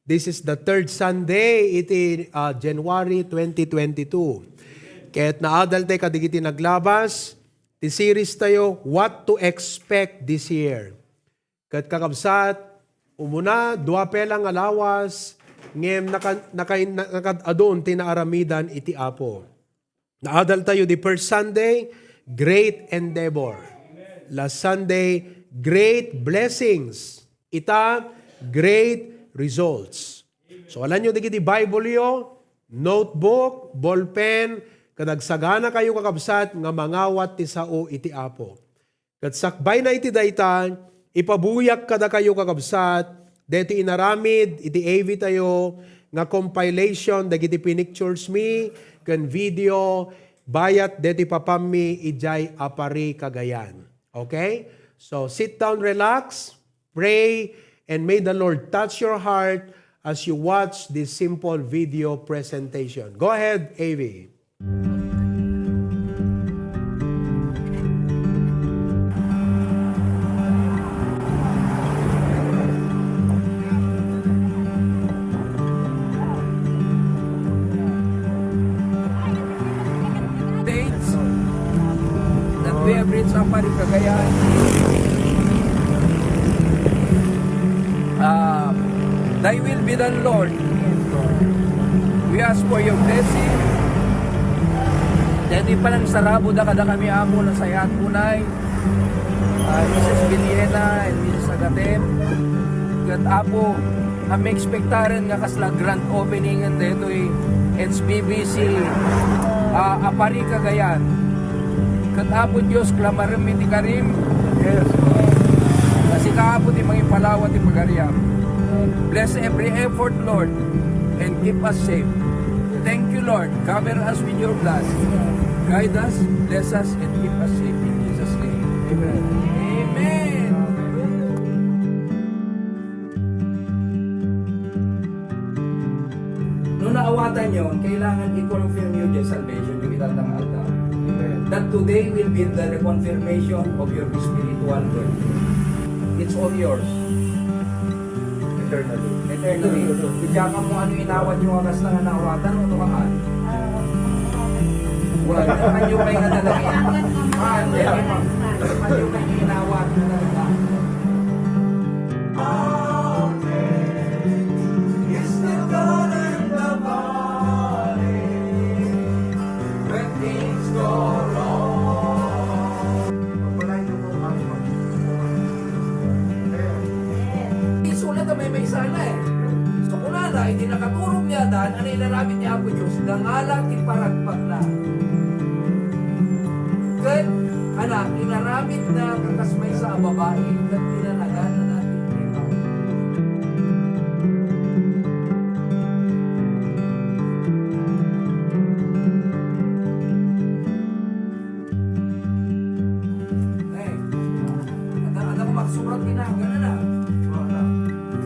This is the third Sunday, iti January 2022. Kaya't naadal tayo kadigiti naglabas, ti series tayo, What to Expect This Year. Kaya't kakabsat, umuna, dua pelang alawas, ngem nakadadon tinaaramidan iti Apo. Naadal tayo di first Sunday, Great Endeavor. Last Sunday, Great Blessings. Ita, Great Results. So alam nyo, di Bible yo, notebook, ballpen, kadagsagana kayo kakabsat, nga mangawat ti sao iti Apo. Kat sakbay na iti daytan, ipabuyak kada kayo kakabsat, deti inaramid, iti AV tayo, nga compilation, dagiti pinictures me, kan video, bayat deti papami, ijay apari kagayan. Okay? So sit down, relax, pray, and may the Lord touch your heart as you watch this simple video presentation. Go ahead, AV. Dates that we have reached Apari Cagayan. Thy will be done, Lord. We ask for your blessing. Dati pa lang sarabo da kada kami amo na sayat punay. Mrs. Biliena and Mrs. Agatem. Kat apo, kami ekspektaren nga kasla grand opening and dito HBBC Apari Cagayan. Kat apo Diyos, klamarim iti karim. Yes. Kasi kaapo ti mga ipalawa ti pagariam. Bless every effort, Lord, and keep us safe. Thank you, Lord. Cover us with your blood. Guide us, bless us, and keep us safe. In Jesus' name. Amen. Amen. Nung naawatan nyo, kailangan i-confirm nyo yung salvation, yung ilang ng altar. That today will be the reconfirmation of your spiritual birth. It's all yours. Eternally. Kaya ka mo ano inawat yung akas na naawatan o tumahan? Wala. Kanyo kayo nga talaga. Kanyo kayo inawat na talaga. May sana eh. So kung nana, hindi nakaturong niya dan, ano ilaramit niya ako Diyos, dangalang iparagpag na. Kaya, anak, inaramit na kakasmay sa babae, at tinanagan na natin. Ada ko maksurat na, gano'n na.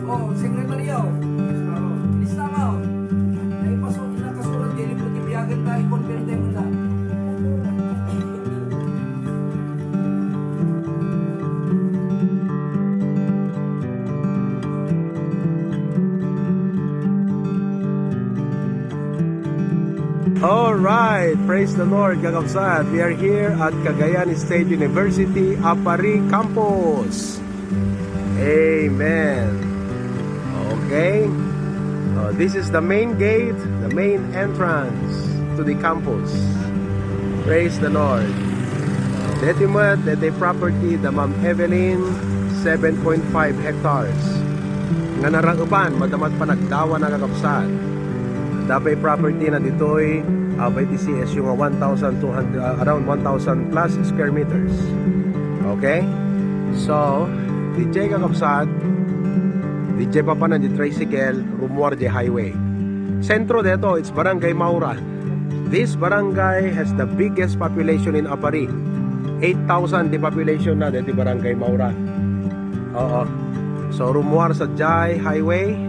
Oh, Secretary Yao. Bilis na ka. Naipasok na kasulat. Dili po tibiyagan na i-converte mo na. All right, praise the Lord, kakabsat. We are here at Cagayan State University, Apari Campus. Amen. Okay, this is the main gate, the main entrance to the campus. Praise the Lord. Deti property, the Ma'am Evelyn, 7.5 hectares. Nga naraupan, madamat pa nagdawa na kakapsat. Dapay property na dito'y by DCS yung 1,200, around 1,000 plus square meters. Okay, so DJ kakapsat, DJ Papanan di Tricycle, Rumuar di Highway. Sentro dito, it's Barangay Maura. This barangay has the biggest population in Apari. 8,000 di population na dito Barangay Maura. Oo. So Rumuar sa Jai Highway,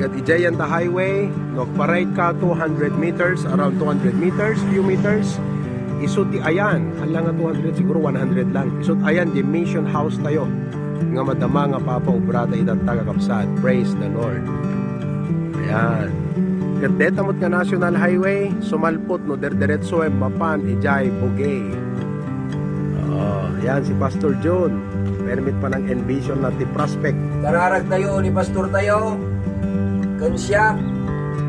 kat Ijayan ta Highway, nagparay ka 200 meters, around 200 meters, few meters. Isut ti ayan, halang nga 200 siguro 100 lang. Isut ayan di Mission House tayo. Nga madama nga papa ubrata idat tagakapsat. Praise the Lord. Yan. Kat detamot nga National Highway, sumalpot no derdiretso mapan ijay bugay. Yan si Pastor John. Permit pa ng Envision na ti prospect. Kararag tayo ni Pastor tayo, kan siya,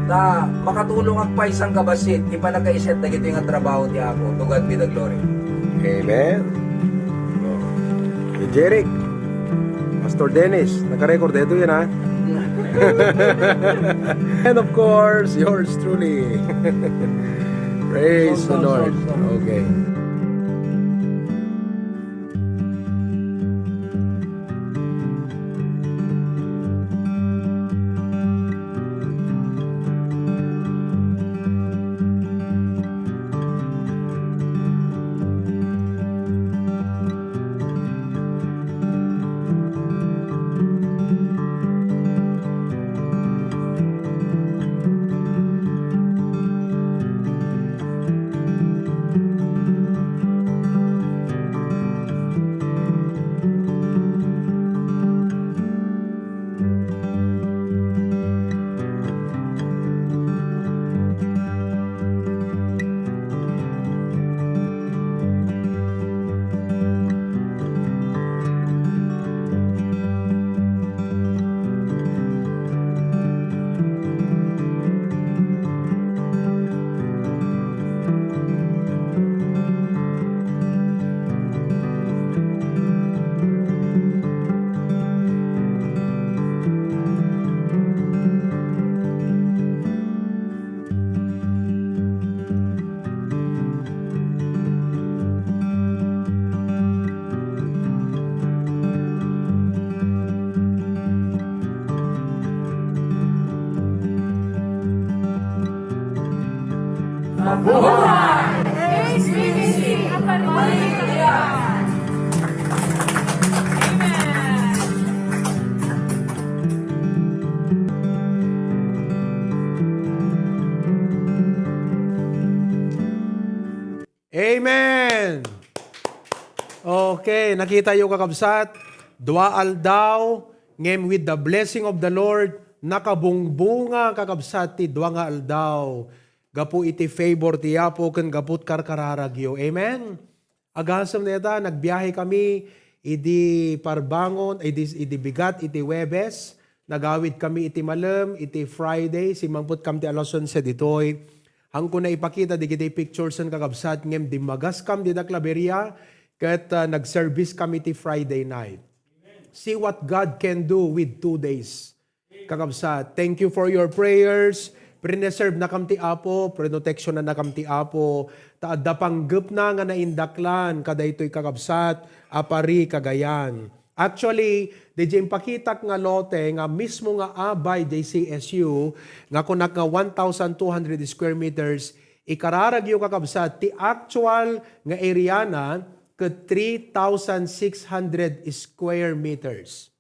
na makatulong ang paisang kabasit, di pa nakaiset na gito yung trabaho ti ako. To God be the glory. Amen. Jeric, Pastor Dennis, naka-record ito yan ha. And of course, yours truly. Praise the Lord. Okay. Mabuhay! HBBC, ang panwaling kaliyan! Amen! Amen! Okay, nakita yung kakabsat. Dua aldaw, ngem with the blessing of the Lord, nakabungbunga kakabsat ti dua nga aldaw. Gapu iti favor ti Apo ken gaput karkararagyo. Amen? Agasam neta, nagbiyahe kami, idi parbangon, idi bigat, iti Webes. Nagawid kami iti malam, iti Friday, simangput kam ti alas 11 ditoy. Hang ko na ipakita, di kita pictures ng kakabsat, ngem di magas kam di da Claveria, kat nag-service kami ti Friday night. See what God can do with 2 days. Kakabsat, thank you for your prayers. Preserve na kam ti Apo, protection na kam ti Apo. Taadda panggep na nga naindaklan, kada ito'y kakabsat, apari kagayan. Actually, di dyan pakitak nga lote, nga mismo nga abay JCSU, nga kunak nga 1,200 square meters, ikararag yung kakabsat, ti actual nga area na, ka 3,600 square meters.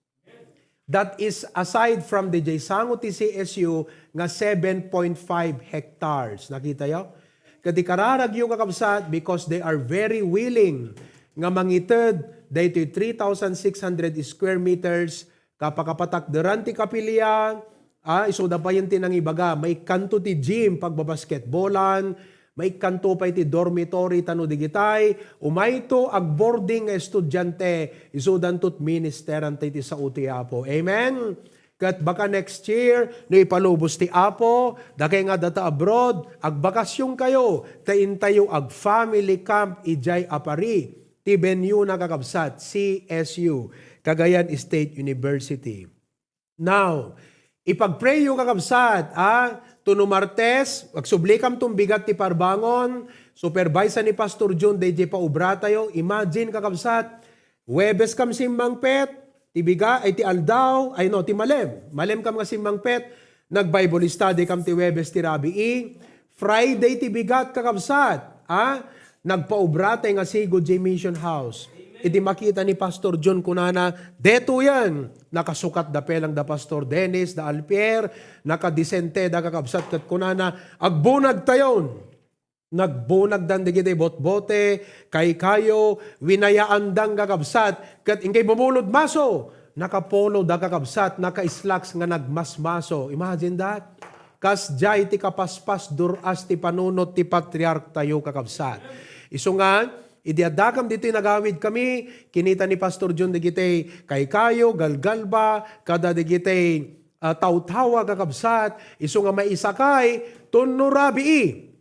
That is aside from the Jaysango TCSU nga 7.5 hectares. Nakita yo? Kadi kararag yung kakabsat because they are very willing nga mangited dahito 3,600 square meters kapakapatakderan ti kapilya, isuda pa yun tinang ibaga, may kanto ti gym pagbabasketbolan, may kanto pa iti dormitory tano digitay, umayto ag boarding nga estudyante, isudan tot ministeran ti sa uti Apo. Amen? Kat baka next year, no ipalubos ti Apo, dakay nga data abroad, ag bakasyon kayo, tain tayo ag family camp ijay apari, ti venue na kakabsat, CSU, Cagayan State University. Now, ipag-pray yung kakabsat, tuno Martes, agsublikam tumbigat ti parbangon, supervise ni Pastor John, DJ pa ubra tayo, imagine kakabsat, Webes kam simbang pet, tibiga, ay ti aldaw, ti malem kam nga simbang pet, nag-Bible study kam ti Webes ti Rabii, Friday ti bigat kakabsat, nagpaubra tayo nga si Good J Mission House. Iti makita ni Pastor John kunana, deto yan, nakasukat da pelang da Pastor Dennis, da Alpier, nakadisente da kakabsat kat kunana, agbunag tayon. Nagbunag dan digiti bot-bote, kayo, winayaan dang kakabsat, kat ingkay bumulod maso, nakapolo da kakabsat, naka-slacks nga nagmasmaso. Imagine that. kas jay ti kapaspas duras ti panunot ti patriark tayo kakabsat. Iso nga, idiadakam dito nagawid kami, kinita ni Pastor John digitay kay kayo, galgalba, kada digitay taw-tawa kakabsat, iso nga maisakay, tunurabi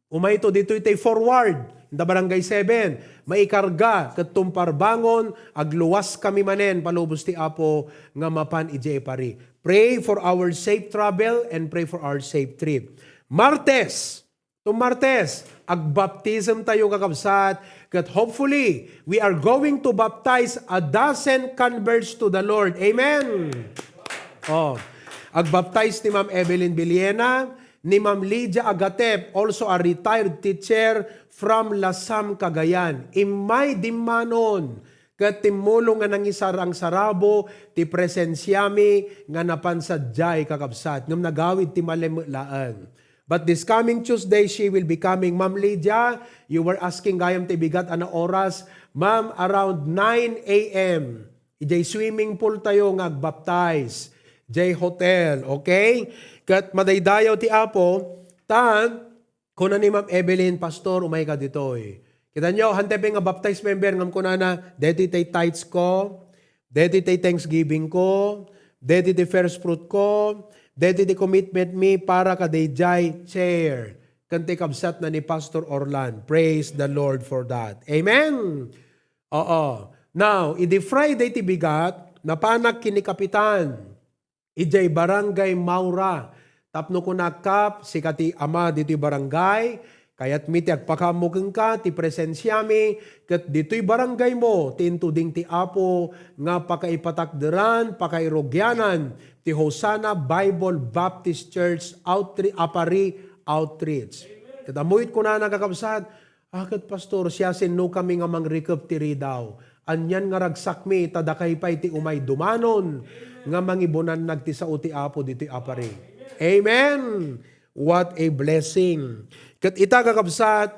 umay to dito itay forward, in the barangay 7, maikarga, katumparbangon, agluwas kami manen, palubos ti Apo, nga mapan ije pari. Pray for our safe travel and pray for our safe trip. Martes, agbaptism tayo kakabsat, kat hopefully, we are going to baptize 12 converts to the Lord. Amen! Oh, agbaptize ni Ma'am Evelyn Villena, ni Ma'am Lydia Agatep, also a retired teacher from Lasam, Cagayan. Imay dimanon, kat timulong nga nangisarang sarabo, ti presensyami, nga napansadyay kakabsat, ngam nagawid ti malimlaan. But this coming Tuesday, she will be coming. Ma'am Lydia, you were asking gayam ti bigat ana oras. Ma'am, around 9 a.m. Ijay swimming pool tayo nga agbaptize. J Hotel, okay? Kat madaydayaw ti Apo, kuna ni Ma'am Evelyn, Pastor, umay ka dito eh. Kita nyo, hantepin nga baptized member, ngam kuna na, deti tay tithes ko, deti tay thanksgiving ko, deti tay first fruit ko, deti tay commitment me para ka dayjay chair. Kanti kabsat na ni Pastor Orlan. Praise the Lord for that. Amen? Oo. Now, idi Friday ti bigat, napanak kini Kapitan, ijay barangay Maura. Tapno ko nakap, si kati ama dito'y barangay, kayat miti agpakamukeng ka, ti presensyami, kat dito'y barangay mo, tintuding ti Apo, nga pakaipatakderan, pakairogyanan, ti Hosanna Bible Baptist Church Apari Outreach. Katamuit ko na nakakabsat, kat Pastor, siya sino kami nga mang-recap ti ridaw. Anyan nga ragsakmi, tadakay pa iti umay dumanon, nga mangibunan nagti sa uti Apo dito'y apari. Amen! What a blessing! Kat ita kakabsat,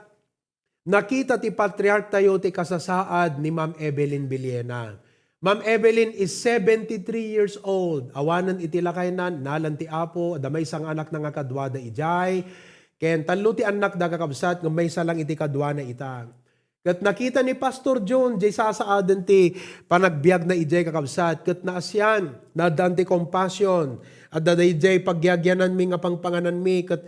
nakita ti patriarch tayo ti kasasaad ni Ma'am Evelyn Villena. Ma'am Evelyn is 73 years old. Awanan iti lakay nalan ti Apo, damay sang anak na nga kadwada ijay. Ken talo ti anak da kakabsat, nga may salang iti kadwana ita. Kat nakita ni Pastor John, jay sasaadan ti panagbiag na ijay kakabsat, kat naasyan, nadan ti compassion, at daday jay pagyagyanan mi nga pangpanganan mi, kat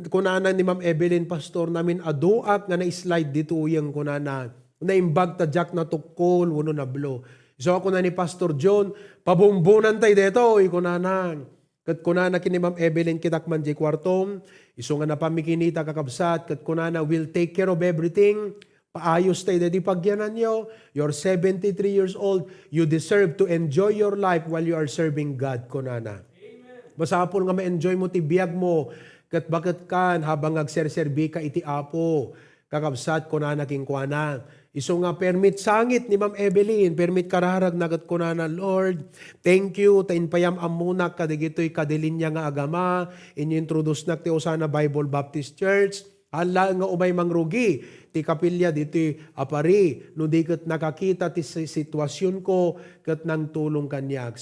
kunana ni Ma'am Evelyn, Pastor namin, aduak nga na-slide dito yung kunana, naimbag ta jack na tukol, wano na blo. So ako na ni Pastor John, pabumbunan tayo dito, kunana. Kat kunana kini Ma'am Evelyn kitakman jay kwartom, iso nga na pamikinita kakabsat, kat kunana will take care of everything, paayos tayo dito pagyanan nyo. You're 73 years old. You deserve to enjoy your life while you are serving God, kunana. Basta po nga ma-enjoy mo ti biyag mo. Kat bakit kan habang agserserbi ka iti Apo. Kakabsat kunana king kuana. Iso nga permit sangit ni Ma'am Evelyn. Permit kararag nagat kunana, Lord, thank you. Tain payam amunak kadigito'y kadilinya nga agama. Introduce na ti Hosanna Bible Baptist Church. Hala nga umay mangrugi, ti kapilya diti apari, no di kat nakakita ti sitwasyon ko, kat nang tulong kanyak.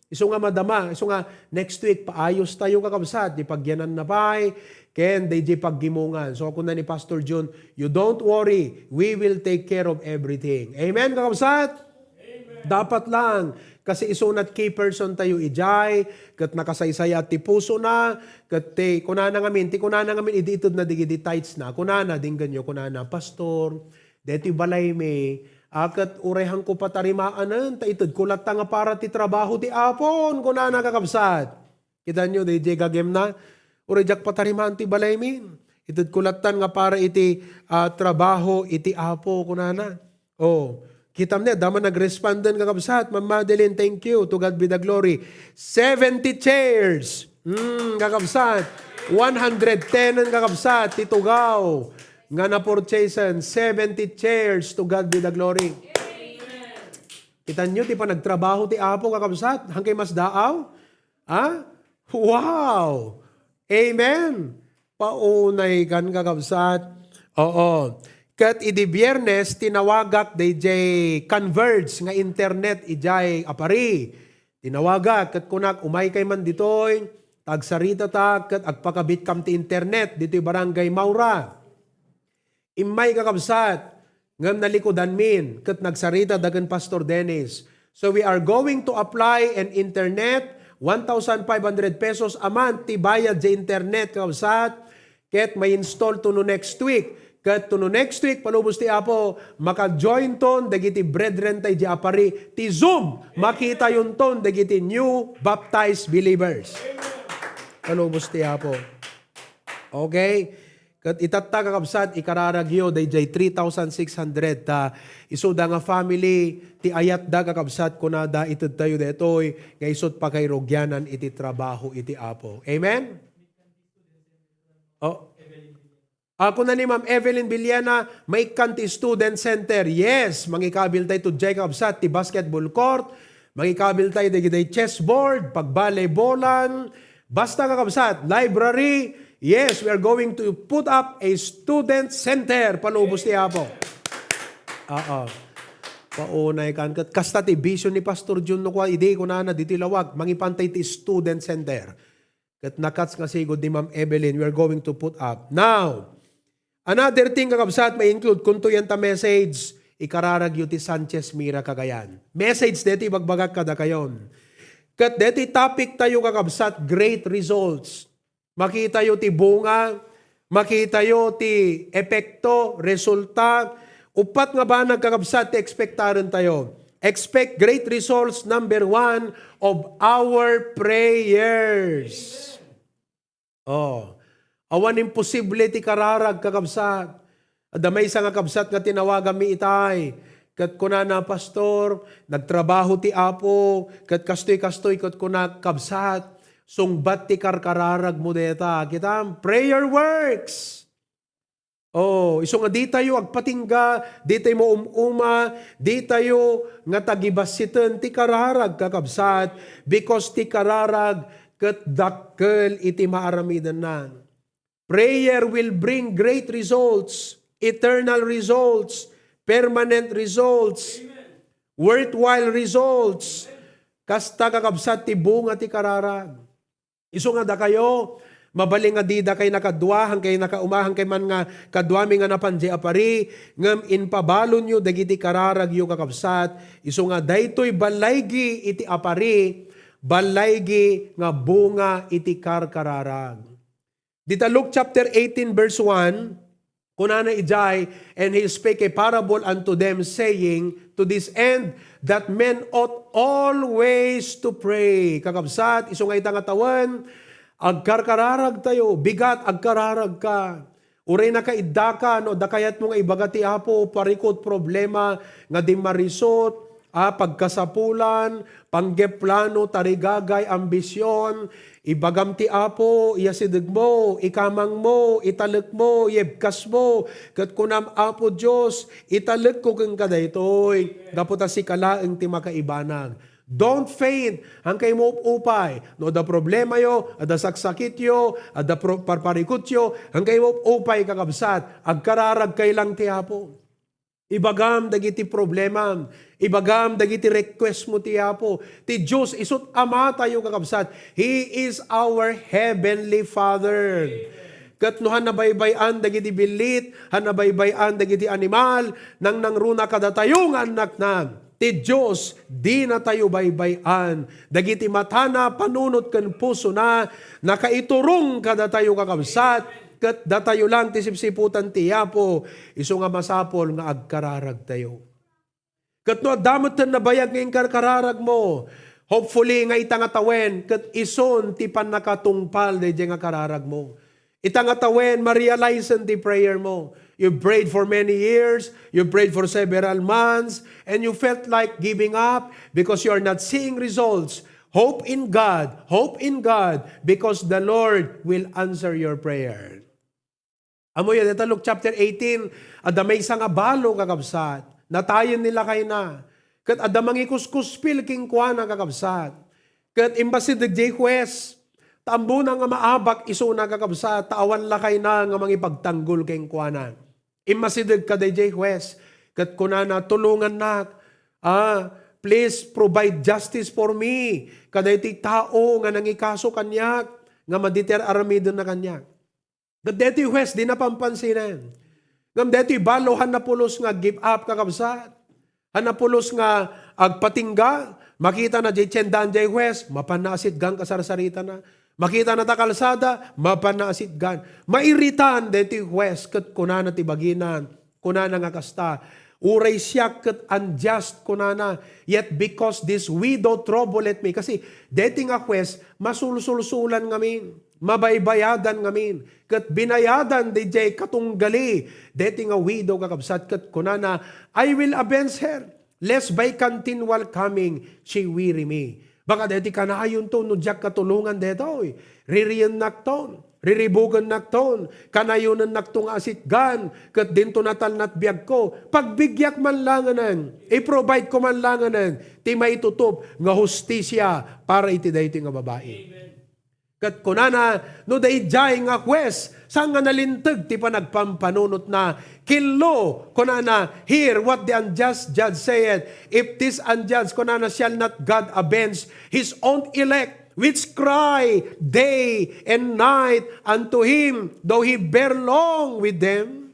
Iso nga madama, iso nga next week, paayos tayo kakabsat, di pagyanan na pa'y, ken di paggimungan. So ako na ni Pastor John, you don't worry, we will take care of everything. Amen kakabsat? Amen. Dapat lang, kasi isunat key person tayo ijay, kat nakasaysaya ti puso na, kat ti kunana ngamin, iditod na digidi tights na, kunana, dinggan nyo, kunana, Pastor, deti balay me, akat urehan ko patarimaanan, taitod kulat nga para ti trabaho ti Apon, kunana kakabsat. Kita nyo, di gagem na, urejak patarimaan ti balay me, itod kulatan nga para iti trabaho iti Apo, kunana. Oh, kitam niya, dama nag-respondan kakabsat. Ma'am Madeline, thank you. To God be the glory. 70 chairs. Kakabsat. 110 ang kakabsat. Titugaw. Nga na-purchasean. 70 chairs. To God be the glory. Amen. Kita nyo, ti pa nagtrabaho ti Apo kakabsat. Hangkay mas daaw? Ha? Wow! Amen! Paunay kan kakabsat. Oo. Kat idi Biyernes, tinawagak DJ Converge nga internet ijay apari. Tinawagak, kat kunak umay kay man ditoy, tagsarita ta ket agpakabit kam ti internet dito'y barangay Maura. Imay kakabsat ngam nalikodan min ket nagsarita dagan Pastor Dennis. So we are going to apply an internet 1,500 pesos a month ti bayad sa internet kakabsat ket may install to no next week. Ket to no next week palubos ti Apo maka-join ton dagiti brethren tay di apari ti Zoom makita yun ton dagiti new baptized believers. Palubos ti Apo. Okay? Ket itatta kakabsat ikararagyo dayjay 3,600 ta isuda nga family ti ayat da kakabsat kunada ited tayo detoy nga isut pa kay rogyanan iti trabaho iti Apo. Amen? Oh. Ako na ni Ma'am Evelyn Villana, may kanti student center. Yes, mangikabil tayo to Jacob Sat, ti basketball court, mangikabil tayo di chessboard, pagbalebolan, basta kakabsat, library. Yes, we are going to put up a student center. Palubos ti Apo. Paunay kan. Kasta ti vision ni Pastor Jun no kwa, ide ko na diti lawag, mangipantay ti student center. Kat nakats nga sigod ni Ma'am Evelyn, we are going to put up. Now, another thing kakabsat may include kunto yan ta message ikararagyo ti Sanchez Mira Cagayan. Message deti bagbagak kada kayon. Kat deti topic tayo kakabsat great results. Makita yo ti bunga, makita yo ti epekto, resulta. Upat nga ba nagkakabsat ti expectaran tayo? Expect great results, number 1, of our prayers. Awan imposible ti kararag kakabsat. Adamay sa nga kabsat nga tinawagan mi itay. Kat kuna na pastor, nagtrabaho ti Apo, kat kastoy-kastoy kat kuna kabsat. Sungbat ti karkararag mo deta. Kita, prayer works. Iso nga di tayo agpatingga, di tayo mo umuma, di tayo nga tagibasitan ti kararag kakabsat because ti kararag kat dakkel iti maaramidan na. Prayer will bring great results, eternal results, permanent results, worthwhile results. Kasta kakabsat ti bunga ti kararag. Iso nga da kayo, mabaling nga di da kay nakadwa, kay nakaumahan kay man nga kadwami nga napanje apari, ngam inpabalon nyo dagiti kararag yu kakabsat. Iso nga daytoy balaygi iti apari, balaygi nga bunga iti karkararag. Dita Luke chapter 18 verse 1, kunana ijay, and he spake a parable unto them, saying, to this end, that men ought always to pray. Kakabsat, iso nga itang atawan, agkarkararag tayo, bigat, agkararag ka. Uray na kaidda ka, no, dakayat mo nga ibagati Apo, parikot problema, nga di marisot, pagkasapulan, panggeplano, tarigagay, ambisyon, ibagam ti Apo, iyasidig mo, ikamang mo, italek mo, yebkas mo, kat kunam Apo Diyos, italek ko kang kadaytoy, daputa si kalaeng ti makaibanag. Don't faint, hangkay mo upay. No, da problema yo, ada saksakit yo, ada parparikot yo, hangkay mo upay kakabsat, agkararag kay lang ti Apo. Ibagam dagiti problema, ibagam dagiti request mo ti Apo. Ti Diyos isut ama tayo kakabsat. He is our heavenly Father. Kat no hanabaybayan dagiti bilit, hanabaybayan dagiti animal, nang nangruna kada tayong anak na. Ti Diyos di na tayo baybayan. Dagiti matana panunot ken puso na, nakaiturong kada tayo kakabsat. Kat datayo lang ti sipsiputan ti Apo, iso nga masapol nga agkararag tayo. Kat no adamot na bayag ng karkararag mo, hopefully nga itangatawen, kat ison ti panakatungpal de nga kararag mo. Itangatawen, ma-realize ti prayer mo. You prayed for many years, you prayed for several months, and you felt like giving up because you are not seeing results. Hope in God, because the Lord will answer your prayer. Amo yan, ito Luke chapter 18, adamay sa nga balo kakabsat, natayin nila kay na. Kat adamang ikuskuspil king kwa na kakabsat. Kat imbasi dagday kwes, tambo na nga maabak iso na kakabsat, tawan lakay na nga mangipagtanggol king kwa na. Imasidag ka dagday kwes, kat kunana tulungan na, please provide justice for me. Kaday ti tao nga nangikaso kanyak, nga maditer aramido na kanya. Kat deto'y West, di napampansinan. Ngam deto'y balo, hanapulos nga give up kakabsat. Hanapulos nga agpatingga, makita na jay tsendan jay West, mapanasit gang kasarsarita na. Makita na ta kalsada, mapanasit gan. Mairitan deto'y West, kat kunana ti baginan, kunana nga kasta. Uray siya kat unjust kunana. Yet because this widow troubled me. Kasi dating a quest, masulsulsulan ngamin. Mabaybayadan ngamin. Kat binayadan DJ katunggali. Dating a widow kakabsat kat kunana. I will avenge her. Lest by continual coming, she weary me. Baka deti ka na ayon to, no jak katulungan deto. Ririyan nakton. Riribugan nakton, kanayunan naktung asitgan, kat dinto natal nat biag ko. Pagbigyak man langanan, i-provide ko man langanan, ti maitutup nga hustisya para iti dayti nga babae. Kat kunana, no day jay nga kwes, saan nga nalintag ti panagpampanunot na, kilo, kunana, hear what the unjust judge said, if this unjust, kunana, shall not God avenge his own elect, which cry day and night unto him, though he bear long with them.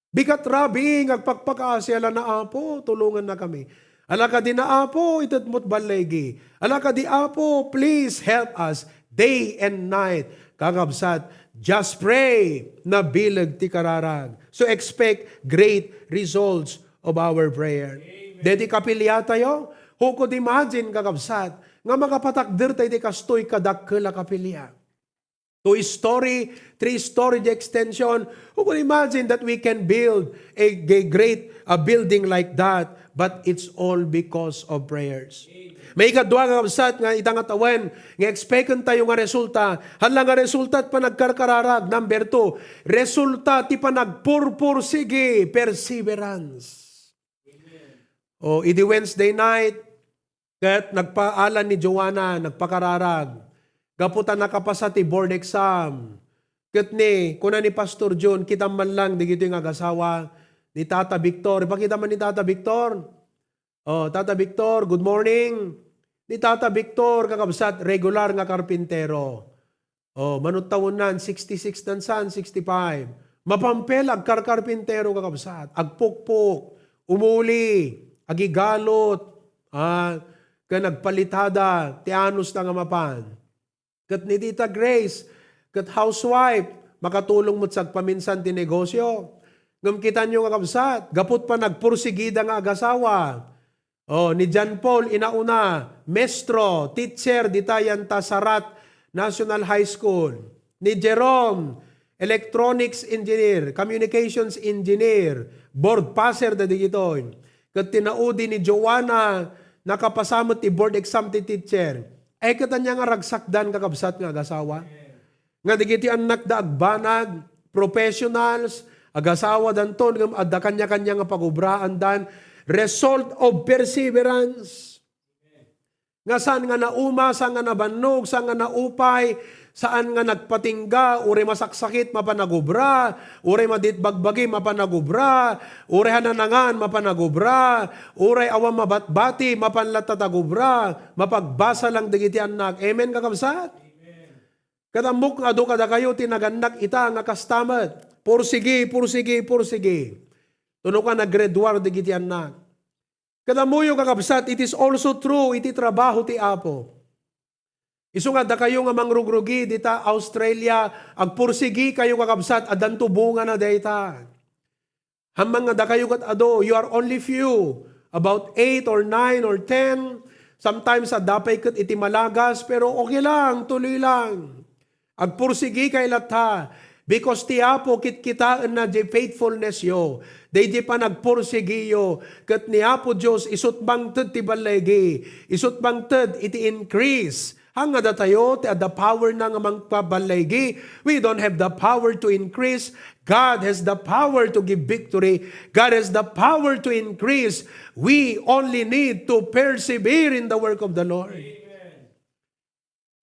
Bigat rabi, agpagpakasya na apo, tulungan na kami. Alaka di na apo, itatmot balegi. Alaka di apo, please help us day and night. Kakabsat, just pray na bilag ti kararag. So expect great results of our prayer. Dedi kapilya tayo, hukod imagine kakabsat, nga makapatakder tayo di kastoy kadakkel kapilya. 2-story, 3-story extension. Who could imagine that we can build a great building like that? But it's all because of prayers. May ikadwa nga kabsat nga itang atawan, nga expectant tayo nga resulta. Hala nga resulta at panagkarkararag. Number 2, resulta ti panagpurpursige, perseverance. O, idi Wednesday night, kat nagpaalan ni Joanna, nagpakararag. Gaputan nakapasa ti board exam. Kat ni, kuna ni Pastor John, kita man lang, di gito yung agasawa ni Tata Victor. Ipakita man ni Tata Victor. Oh, Tata Victor, good morning. Ni Tata Victor, kakabsat, regular nga karpintero. Oh, manutawon nan, 66 nan san, 65. Mapampel, agkarkarpintero kakabsat. Agpukpuk, umuli, agigalot, ka nagpalitada, ti anos na nga mapan. Kat ni Tita Grace, kat housewife, makatulong mo't sagpaminsan ti negosyo. Ngam kita nyo nga kabsat, gapot pa nagpursigida nga agasawa. Oh, ni John Paul, inauna, mestro, teacher, ditayan ta Sarat National High School. Ni Jerome, electronics engineer, communications engineer, board passer da digitoy. Kat tinaudi ni Joanna, nakapasamot ti board exam ti teacher. Ay katanya nga ragsakdan kakabsat nga agasawa. Nga digiti anak da agbanag, professionals, agasawa danton, adda kanya-kanya nga pagubraan dan, result of perseverance. Nga saan nga nauma, saan nga nabannog, saan nga naupay, saan nga nagpatingga, uri masaksakit, mapanagubra, uri maditbagbagi, mapanagubra, uri hananangan, mapanagubra, uri awam mabatbati, mapanlatatagubra, mapagbasa lang digiti anak. Amen kakabsat? Kadamok nga do kada kayo, tinaganak ita nga kastamat. Pursigi, pursigi, pursigi. Tuno ka nag-grade digiti anak. Kadamuyo kakabsat, it is also true, iti trabaho ti Apo. Isu nga da kayo nga mangrugrugi dita Australia, agpursigi kayo kakabsat, adan tubungan na data. Hamang nga da kayo kat ado, you are only few, about 8 or 9 or 10, sometimes adapay kat iti malagas, pero okay lang, tuloy lang. Agpursigi kay latha, because ti Apo kitkitaan na di faithfulness yo, day di pa nagpursigi yo, kat ni Apo Diyos isut bangted ti balegi, isut bangted iti increase. Hanga da tayo, ti the power na nga magpabalegi. We don't have the power to increase. God has the power to give victory. God has the power to increase. We only need to persevere in the work of the Lord.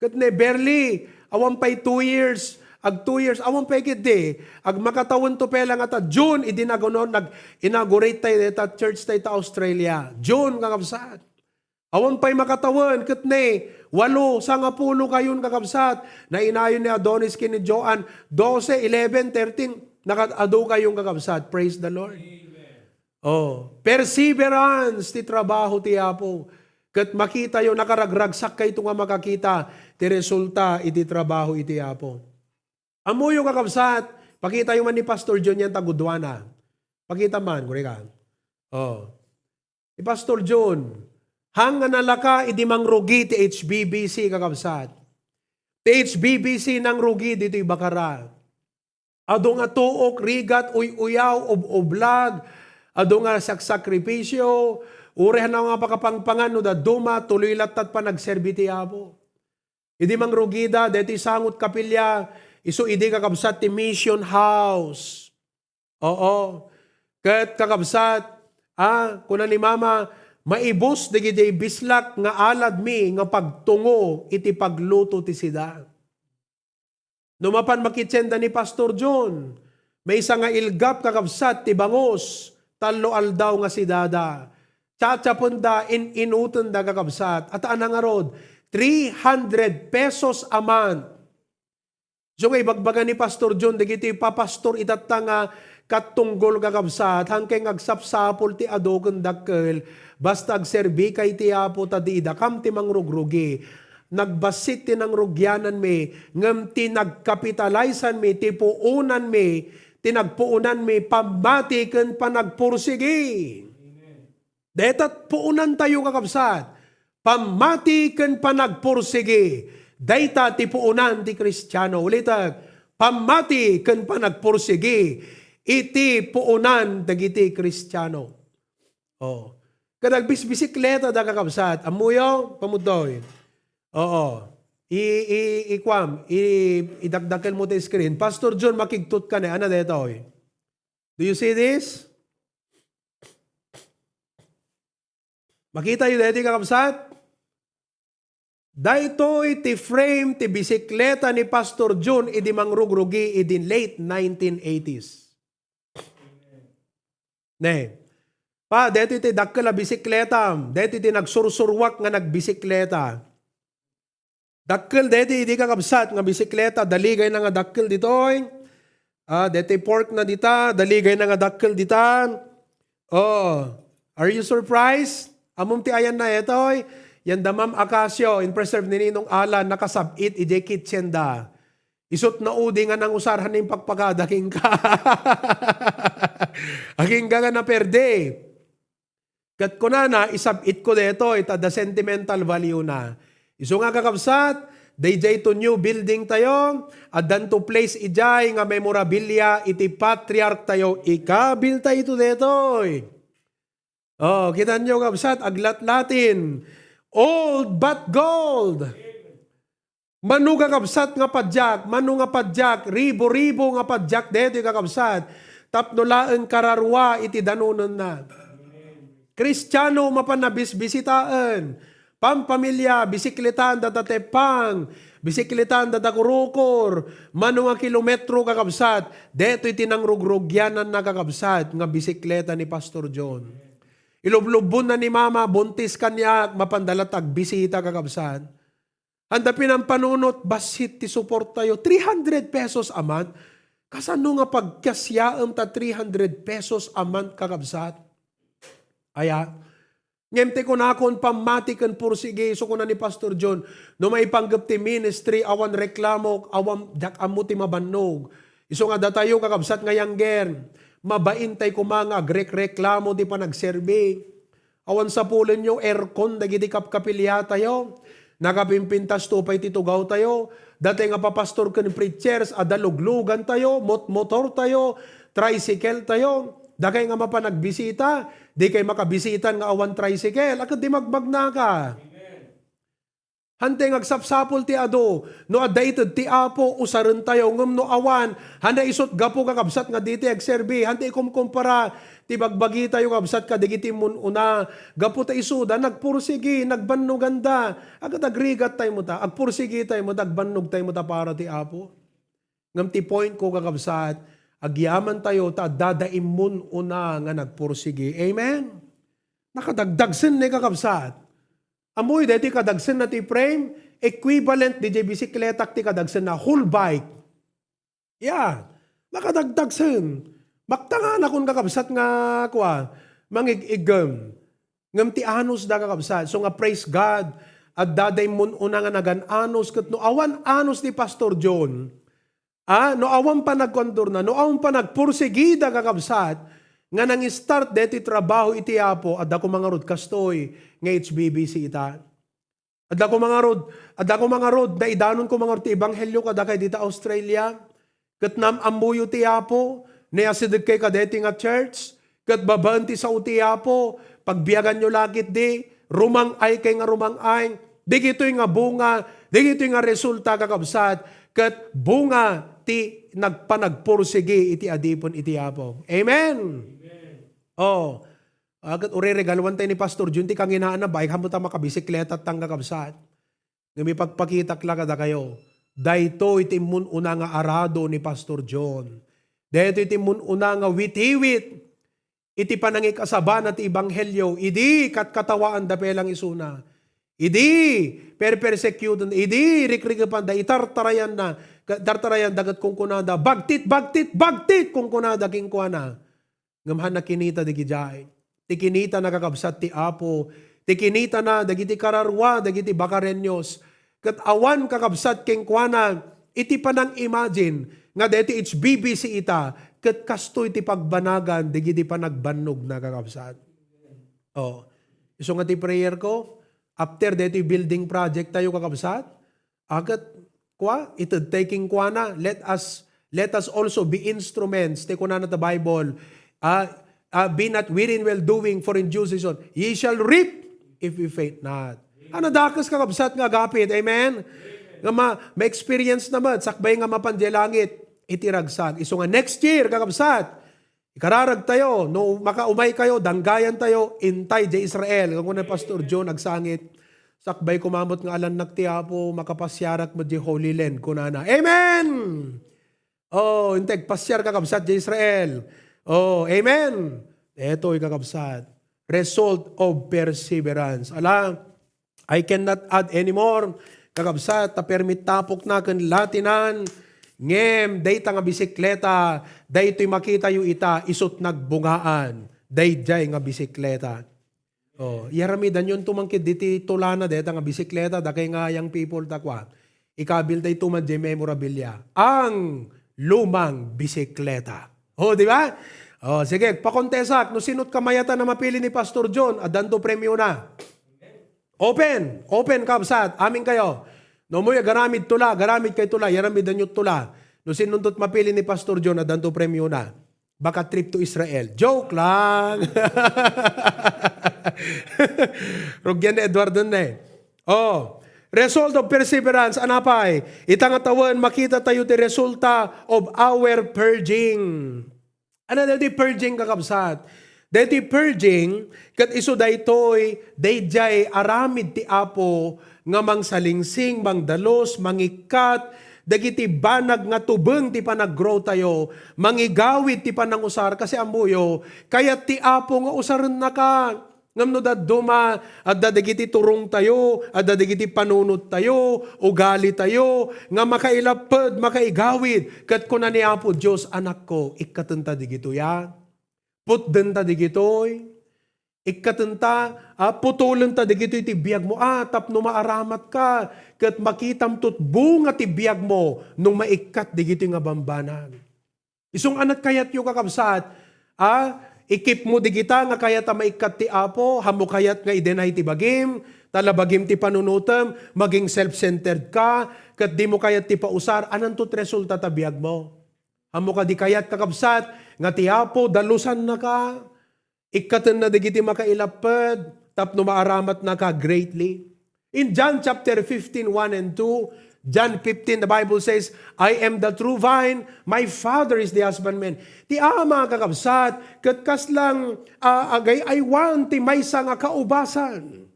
Kat ne, barely, awan pa'y 2 years, ag 2 years, awan pa'y kiti, ag makatawon to pela nga ta, June, idinagonon, nag-inaugurate tayo ta church tayo ta Australia. June, kakabsat. Awan pa'y makatawan, katne, 8, 10 kayon kakabsat, na inayon ni Adonis kini Joan, 12, 11, 13, nakadado kayong kakabsat. Praise the Lord. Oh, perseverance ti trabaho ti Apo. Kat makita yo nakaragragsak kay nga makakita ti resulta iti trabaho iti Apo. Amo yung kakabsat, pakita yung man ni Pastor John yan tagudwana. Pakita man, kuri ka. Oh. Ni Pastor John, hanga nalaka idi mangrugi ti HBBC kakabsat. Ti HBBC nang rugi dito ibakara. Ado nga tuok, rigat, uyaw, oblag, ado nga saksakripisyo, urehan na nga pakapangpangan no da duma, tuloy latat pa nagserbi ti Apo. Idi mangrugida, deti sangot kapilya, iso idi kakabsat ti mission house. Oo. Kat kakabsat, kuna ni Mama, maibos digiti bislak nga alad mi nga pagtungo iti pagluto ti sida. Numapan makitsenda ni Pastor John, may isa nga ilgap kakabsat ti bangos, talo aldaw nga si Dada. Tsatsyapon da inuton da kakabsat. At anang arod, 300 pesos a month. So ngay bagbaga ni Pastor John, digiti papastor itatanga nga katunggol kakabsat, hangkeng agsapsapol ti adogon dakkel, basta agserbi kay ti Apo tadi idakam ti mangrugrugi, nagbasit ti nang rugyanan mi, ngem ti nagkapitalisan mi, ti puunan mi, ti nagpuunan mi, pambati ken panagpursigi. Detat puunan tayo kakabsat, pamati ken panagpursigi, dayta ti puunan ti Kristiyano. Ulitan, pamati ken panagpursigi, iti puunan dagiti Kristiyano. Oh. Kadagbisbisikleta da kakabsat, amuyo, pamudoy. Oo. Idagdakel mo ti screen. Pastor John, makigtut ka na. Ano dito? Do you see this? Makita yun dito kakabsat? Dito iti frame ti bisikleta ni Pastor John idi mangrugrugi idi late 1980s. Ne. Pa, dito iti dakkel a bisikleta. Dito iti nagsursurwak nga nagbisikleta. Dakkel dito iti kakabsat nga bisikleta. Daligay na nga dakkel dito. Dito pork na dita. Daligay na nga dakkel dita. Oh. Are you surprised? Amom ti ayan na ito. Yan damam akasyo. In preserve ni Ninong Alan. Nakasabit iti kitchen da. Isot na udi nga nang usarhan ng pagpagadaking ka. Aking ka nga na perde. Kat ko na, isabit ko dito, ita the sentimental value na. Iso nga kakabsat, dayjay to new building tayo, at dan to place ijay nga memorabilia, iti patriarch tayo, ikabil tayo ito dito. Oh, kita nyo kakabsat, aglat latin, old but gold. Manu kakabsat nga padyak, manu nga padyak, ribo-ribo nga padyak, dito kakabsat, tapno laeng kararwa, iti danunan na. Kristiyano mapanabis-bisitaan, pampamilya, bisikletan datatepang, bisikletan datakurukor, mano nga kilometro kakabsat, deto itinangrugrugyanan na kakabsat, nga bisikleta ni Pastor John. Ilublubon na ni Mama, buntis kanya, mapandalatag, bisita kakabsat. Handapin ang panunot, basit ti support tayo, 300 pesos a month, kasano nga pagkasyaam ta 300 pesos a month kakabsat? Aya, ngemte ko na akong pamatikan pursige, so ko na ni Pastor John, no may panggap ti ministry, awan reklamo, awan dak amuti mabannog. Iso nga datayo kakabsat nga yangger, mabaintay ko mga agrek-reklamo di pa nagserbi. Awan sa pulen nyo, aircon, dagiti kapkapilya tayo, nakapimpintas tupay titugaw tayo, dati nga papastor ka ni preachers, adaluglugan tayo, motor tayo, tricycle tayo, dakay nga mapanagbisita, di kay makabisitan nga awan tricycle, akad di magbag na ka. Hante agsapsapol ti ado, no adaited ti Apo, usaran tayo, ngum no awan, handa isot gapo kakabsat nga diti agserbi, hante kumkumpara, ti bagbagi tayo kabsat ka, digiti una, gapo ta isuda, nagpursigi, nagbanuganda, agad agrigat tayo mo ta, agpursigi tayo mo, agbannog tayo mo ta para ti Apo. Ngam ti point ko kakabsat, agyaman tayo, ta dadaimun una nga nagpursigi. Amen? Nakadagdagsin ni kakabsat. Amoy, dito kadagsan na ti frame, equivalent di bisikleta ti kadagsan na whole bike. Yeah, makadagdagsan. Baktangan akong kakabsat nga mangigigam. Ngam ti anos da kakabsat. So nga praise God, at daday mun una nga nagan-anos, kat no awan anos ni Pastor John, no awan pa nagkontor na, no awan pa nagpursigida kakabsat, nga nang start deti trabaho iti Apo, at ako mga rod kastoy, nga HBBC ita. At ako mga rod, da idanon ko mga rod ti Ebanghelyo kada kay dita Australia, kat nam ambuyo ti Apo, niyasidid kay kadeti nga church, kat babanti sa uti Apo, pagbiyagan nyo lakit di, rumang ay kay nga rumang ay, di gito'y nga bunga, di gito'y nga resulta kakabsat, kat bunga ti nagpanagpursigi iti adipon iti Apo. Amen. Oh, agad regalwan tayo ni Pastor Jun, ti kang inaan na bike, hamot ang makabisikleta at tang kakabsat. Ngami pagpakitak kada kayo, dayto iti mun una nga arado ni Pastor John. Dayto iti mun una nga witiwit, iti panangikasaban at Ebanghelyo, idi katkatawaan da pelang isuna. Idi perpersecuted, idi rikrikapan da, itartarayan na, tartarayan dagat kung kunada, bagtit kung kunada king kuana. Ngamhan na kinita di gijay. Ti kinita nakakabsat ti Apo, ti kinita na dagiti kararwa, dagiti bakarenyos, kat awan kakabsat king kuana, iti panang imagine, nga deti HBBC ita, kat kastoy ti pagbanagan, digiti pa nagbanog na kakabsat. Oh. Iso nga ti prayer ko, after deti building project tayo kakabsat, agat ito taking na, let us also be instruments, te kuna na the Bible, be not weary in well doing, for in due season, ye shall reap if we faint not. Ano dakas kakabsat nga gapit, amen? Nga ma-experience naman, sakbay nga mapandiya langit, itiragsak. Iso nga next year, kakabsat, ikararag tayo, no makaumay kayo, danggayan tayo, intay di Israel. Kung na Pastor John, nagsangit, sakbay kumamot nga alan nagtiapo, makapasyarak mo di Holy Land, kunana. Amen! Oh, intay, pasyar kakabsat di Israel. Oh, amen! Ito kakabsat. Result of perseverance. Alam, I cannot add anymore. Kakabsat, ta permit tapok na kan latinan, ngem, dayta nga bisikleta, dayto'y makita yu ita, isot nagbungaan, dayjay nga bisikleta. Oh, yaramidan yun tumangkid diti tulana, dayta nga bisikleta, dakay nga yang people takwa. Ikabil day tuman di memorabilia. Ang lumang bisikleta. Oh, di ba? Oh, sige, pakontesak, no sinot kamayata na mapili ni Pastor John, adanto premyo na. Open kabsat, amin kayo. No mo garamid kay tula, yaramidan nyo tula. No sinundot mapili ni Pastor John, adanto premyo na. Baka trip to Israel. Joke lang. Rugyan na Edward dun eh. Oh, result of perseverance, anapay. Itangatawan, makita tayo ti resulta of our purging. Ano dati purging kakabsat? Dati purging, kat iso daytoy, dayjay aramid ti Apo, nga mang salingsing, mang dalos, mangikat, dagiti banag nga tubeng ti panaggrow tayo, mangigawid ti panangusar, kasi ambuyo, kaya ti Apo nga usaran na ka, ngam no duma, at dagiti turong tayo, at dagiti panunot tayo, ugali tayo, nga makailapad, makaigawid, kat kuna ni Apo Diyos, anak ko, ikatenta digito ya, putdenta digitoy, ikatenta, putulan ta digitoy ti biyag mo, tapno maaramat ka, kat makitam tut bunga ti biyag mo, nung maikat digitoy nga bambanag. Isong anak kayat yung kakabsat, ikip mo digita nga kayat maikat ti Apo, hamo kayat nga idenay ti bagim, talabagim ti panunutem, maging self-centered ka, kat di mo kayat ti pausar, anang tut resulta ta biyag mo? Hamo ka di kayat kakabsat, nga ti Apo, dalusan na ka, ikatan na digiti makailapad, tapno maaramat na ka greatly. In John chapter 15, 1 and 2, John 15, the Bible says, I am the true vine, my Father is the husbandman. Ti ama kakabsat, kat kaslang agay ay wan ti maysa nga kaubasan.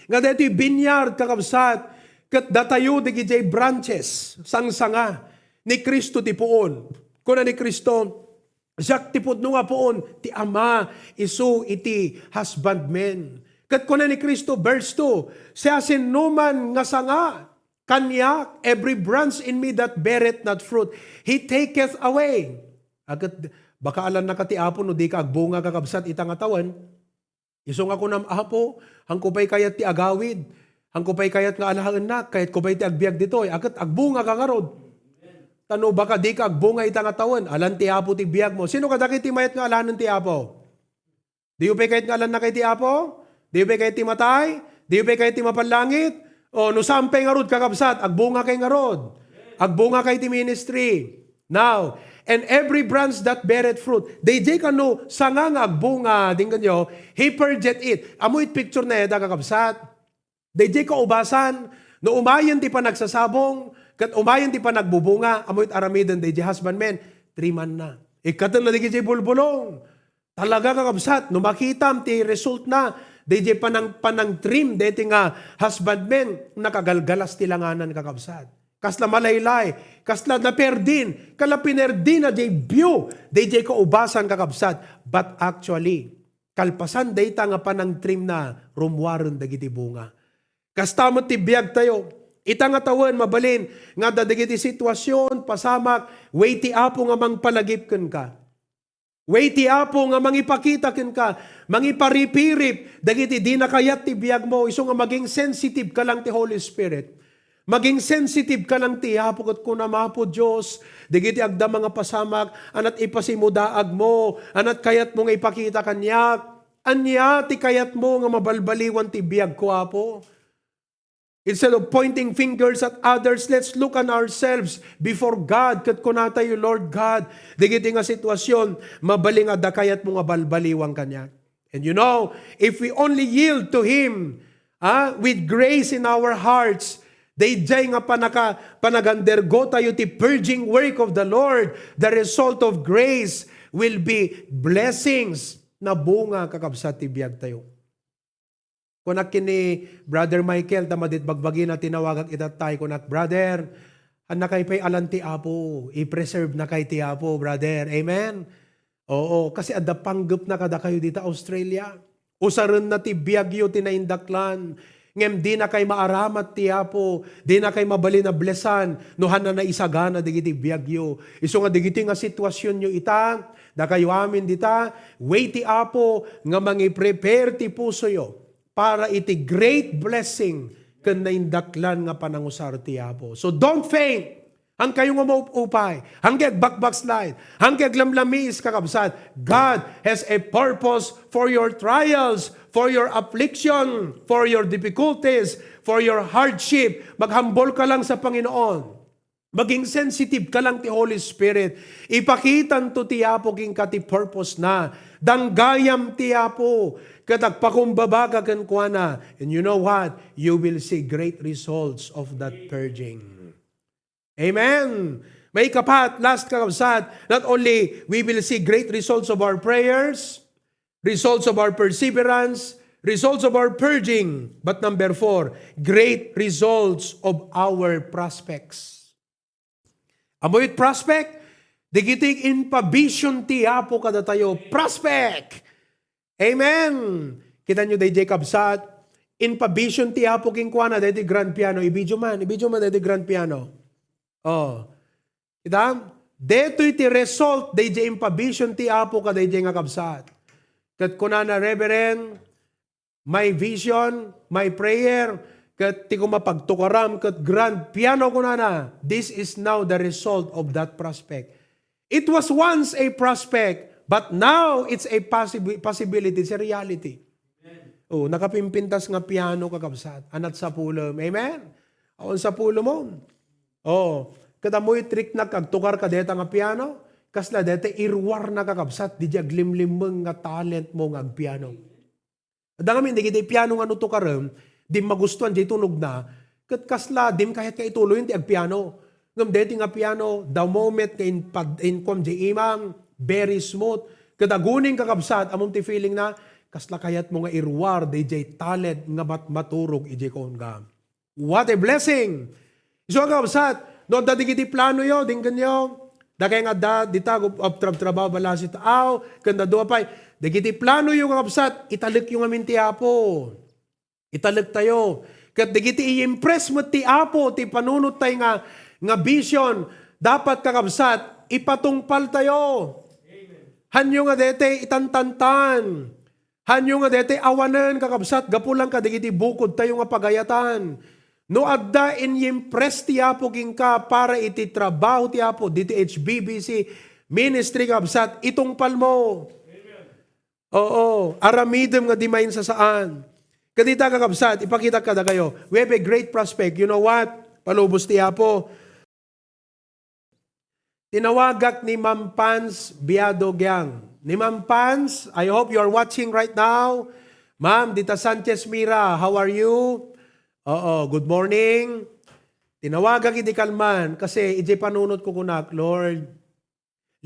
Nga dito binyard kakabsat, kat datayo digiti branches, sangsanga, ni Kristo ti puon. Kuna ni Kristo, siyak tipod no nga poon, ti ama, isu iti husbandman. Kat kuna ni Kristo, verse 2, siya sinuman nga sanga, kanya, every branch in me that beareth not fruit, He taketh away. Agad, baka alam na kati apo, no di ka agbunga kakabsat itang atawan, isong ako nam apo, hang kupay kayat ti agawid, hang kupay kayat nga alahaan na, kayat kupay ti agbiag ditoy, agat agbunga kakarod. Tano baka di ka agbunga itang atawan, alan ti apo ti biag mo. Sino ka dakit ti mayat nga alahanan ti apo? Di upay kayat nga alan na kay ti apo? Di upay kayat ti matay? Di upay kayat ti mapalangit? O no sampay nga rod kakabsat, agbunga kay nga rod. Agbunga kay ti ministry. Now, and every branch that beareth fruit, they jay kano sanga nga agbunga, tingnan nyo, He purgeth it. Amoy picture na eda kakabsat. They jay ka ubasan, no umayan ti pa nagsasabong, kat umayan ti pa nagbubunga, amoy aramidan, they jay husbandman, 3 man na. Ikatan na di jay bulbulong. Talaga kakabsat, no makitam ti result na, DJ panang trim, deti nga husbandmen, nakagalgalas tilanganan kakabsat. Kasla malaylay, kasla naperdin, kala pinerdin na jay view, DJ kaubasan kakabsat. But actually, kalpasan data nga panang trim na rumwaron dagiti bunga. Kastamot ti biyag tayo, itang atawan mabalin, nga dadagiti sitwasyon, pasamak, waiti apo nga mang palagipken ka. Waiti apo nga mangipakita ken ka, mangiparipirip, dagiti di nakayat ti biyag mo, iso nga maging sensitive ka lang ti Holy Spirit. Maging sensitive ka lang ti apo kat kuna mapo Diyos, dagiti agda mga pasamak, anat ipasimudaag mo, anat kayat mo nga ipakita kanyak, anya ti kayat mo nga mabalbaliwan ti biyag ko apo. Instead of pointing fingers at others, let's look on ourselves before God. Kat kunata you, Lord God, digiti nga sitwasyon, mabaling adda kayat mo nga balbaliwang kanya. And you know, if we only yield to Him with grace in our hearts, dayjay nga panagandergo tayo ti purging work of the Lord, the result of grace will be blessings na bunga kakabsat ti biyag tayo. Kunak kini Brother Michael, tamadit bagbagi na tinawagak itatay, kunak, brother, na kay pay alanti apo, i-preserve na kay ti apo, brother. Amen? Oo, kasi adda panggap na kada kayo dito Australia. Usaran na ti biagyo tinaindaklan. Ngem di na kay maaramat ti apo, di na kay mabali na blesan, nuhan na isagana digiti biagyo. Iso nga digiti nga sitwasyon nyo ita, da kayo amin dita, wait ti apo, nga mangi-prepare ti puso yo, para iti great blessing ken naindaklan nga panangusar ti apo. So don't faint. Hang kayo nga maupupay. Hanggang backslide. Hanggang lamlamis kakabsat. God has a purpose for your trials, for your affliction, for your difficulties, for your hardship. Maghambol ka lang sa Panginoon. Maging sensitive ka lang ti Holy Spirit. Ipakitan to ti apo king kati purpose na. Danggayam ti apo. Katagpakumbaba ka kenkwana. And you know what? You will see great results of that purging. Amen. May kapat, last kakabsat, not only we will see great results of our prayers, results of our perseverance, results of our purging, but number 4, great results of our prospects. Amoy prospect, digiting in pabision ti apo kada tayo, prospect. Amen. Kita nyo day Jacob Sat, in pabision ti apo king kuana, day grand piano, ibidyo man day grand piano. Oh. Kita? Deto iti result, day in pabision ti apo ka day nga kabsat. Kat kunana, Reverend, my vision, my prayer, kat ti ko mapagtukaram, kat grand piano kunana, this is now the result of that prospect. It was once a prospect, but now it's a possibility, it's a reality. Amen. Oh, nakapimpintas nga piano kakabsat, anat sa pulo. Amen? Aon sa pulo mo. Oh, kada mo'y trick na kagtukar ka deta nga piano, kasla deta irwar na kakabsat, di diya glimlimeng nga talent mo nga piano. Ada nga hindi kita piano nga nutukaram, di magustuhan di tunog na, kat kasla, dim kahit ka ituloy ti ag piano. Ngam deti nga piano, the moment ka in kom di imam, very smooth, kada guning kakabsat, among ti feeling na, kasla kayat mo nga irwar, di diya talent nga maturog, iji ko nga. What a blessing! So kakabsat, no, dadigiti plano yo, dinggan nyo, Dagay nga dita trabaho balasit aw kanda do pay dagiti plano yung kakabsat italik yung amin ti Apo. Italik tayo. Kat dagiti i-impress mo ti Apo ti panunot tay nga vision dapat kakabsat ipatungpal tayo. Hanyo nga dete itantantan. Hanyo nga dete awanan kakabsat gapulang ka dagiti bukod tayo nga pagayatan. No adda in-impress ti Apo ka para iti trabaho ti Apo diti HBBC ministry kabsat itungpal mo. Oo, aramidem nga di main sa saan. Kadita kakabsat, ipakita kada kayo. We have a great prospect. You know what? Palubos ti Apo. Tinawagak ni Ma'am Pans Biadogyang. Ni Ma'am Pans, I hope you are watching right now. Ma'am, Dita Sanchez Mira, how are you? Oo, good morning. Tinawagak idi kalman kasi ije panunot ko kunak, Lord.